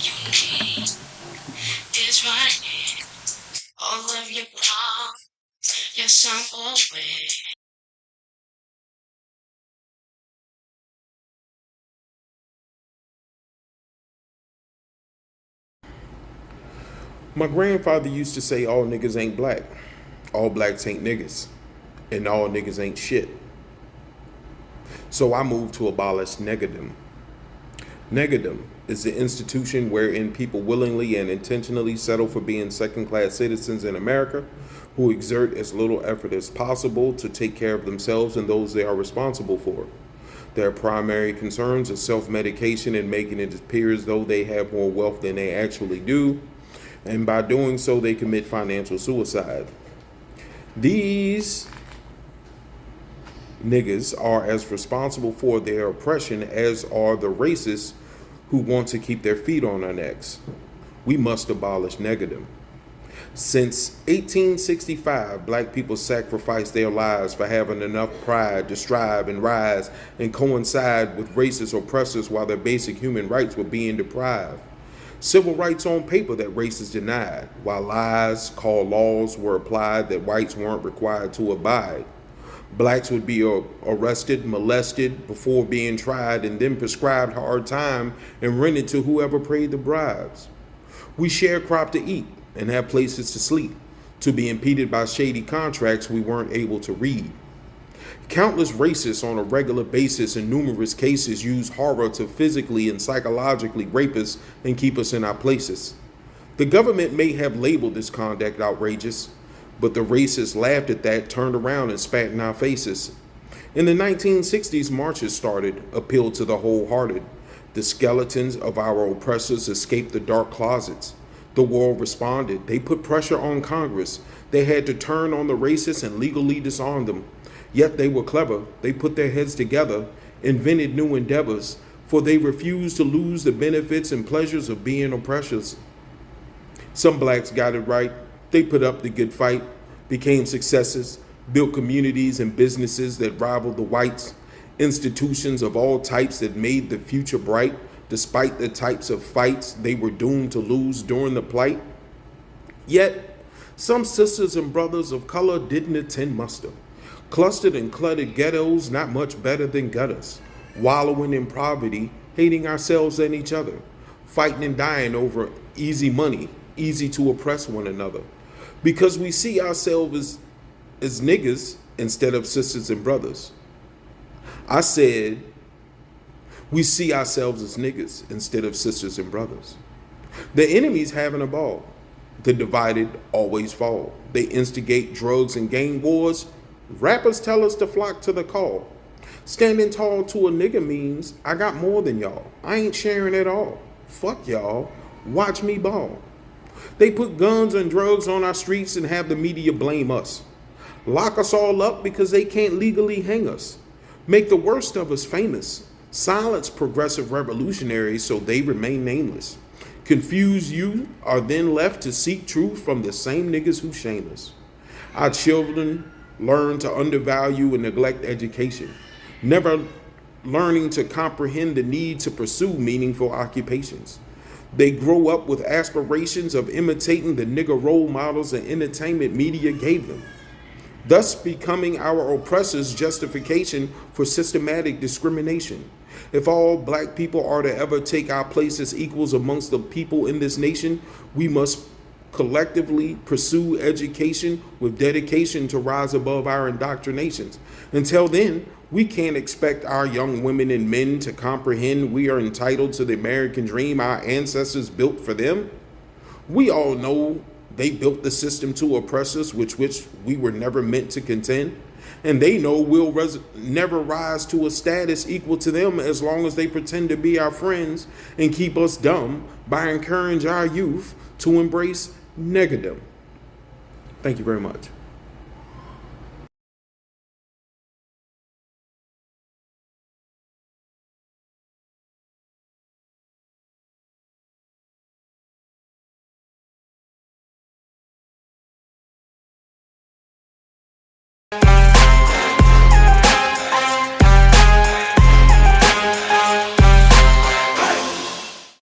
you need is right here. All of your problems, yes, I'm aware. My grandfather used to say all niggas ain't black, all blacks ain't niggas, and all niggas ain't shit. So I moved to abolish neggadom. Neggadom is the institution wherein people willingly and intentionally settle for being second class citizens in America who exert as little effort as possible to take care of themselves and those they are responsible for. Their primary concerns are self medication and making it appear as though they have more wealth than they actually do, and by doing so, they commit financial suicide. These niggas are as responsible for their oppression as are the racists who want to keep their feet on our necks. We must abolish neggadom. Since 1865, black people sacrificed their lives for having enough pride to strive and rise and coincide with racist oppressors while their basic human rights were being deprived. Civil rights on paper that racists denied, while lies called laws were applied that whites weren't required to abide. Blacks would be arrested, molested before being tried, and then prescribed hard time and rented to whoever paid the bribes. We sharecrop to eat and have places to sleep, to be impeded by shady contracts we weren't able to read. Countless racists on a regular basis in numerous cases use horror to physically and psychologically rape us and keep us in our places. The government may have labeled this conduct outrageous, but the racists laughed at that, turned around, and spat in our faces. In the 1960s, marches started, appealed to the wholehearted. The skeletons of our oppressors escaped the dark closets. The world responded. They put pressure on Congress. They had to turn on the racists and legally disarm them. Yet they were clever. They put their heads together, invented new endeavors, for they refused to lose the benefits and pleasures of being oppressors. Some blacks got it right. They put up the good fight, became successes, built communities and businesses that rivaled the whites, institutions of all types that made the future bright, despite the types of fights they were doomed to lose during the plight. Yet, some sisters and brothers of color didn't attend muster. Clustered in cluttered ghettos, not much better than gutters, wallowing in poverty, hating ourselves and each other, fighting and dying over easy money, easy to oppress one another, because we see ourselves as niggas instead of sisters and brothers. I said, we see ourselves as niggas instead of sisters and brothers. The enemy's having a ball. The divided always fall. They instigate drugs and gang wars. Rappers tell us to flock to the call. Standing tall to a nigga means I got more than y'all. I ain't sharing at all. Fuck y'all. Watch me ball. They put guns and drugs on our streets and have the media blame us. Lock us all up because they can't legally hang us. Make the worst of us famous. Silence progressive revolutionaries so they remain nameless. Confused youth are then left to seek truth from the same niggas who shame us. Our children learn to undervalue and neglect education, never learning to comprehend the need to pursue meaningful occupations. They grow up with aspirations of imitating the nigger role models the entertainment media gave them, thus becoming our oppressors' justification for systematic discrimination. If all black people are to ever take our place as equals amongst the people in this nation, we must collectively pursue education with dedication to rise above our indoctrinations. Until then, we can't expect our young women and men to comprehend we are entitled to the American dream our ancestors built for them. We all know they built the system to oppress us, which we were never meant to contend. And they know we'll never rise to a status equal to them as long as they pretend to be our friends and keep us dumb by encouraging our youth to embrace neggadom. Thank you very much.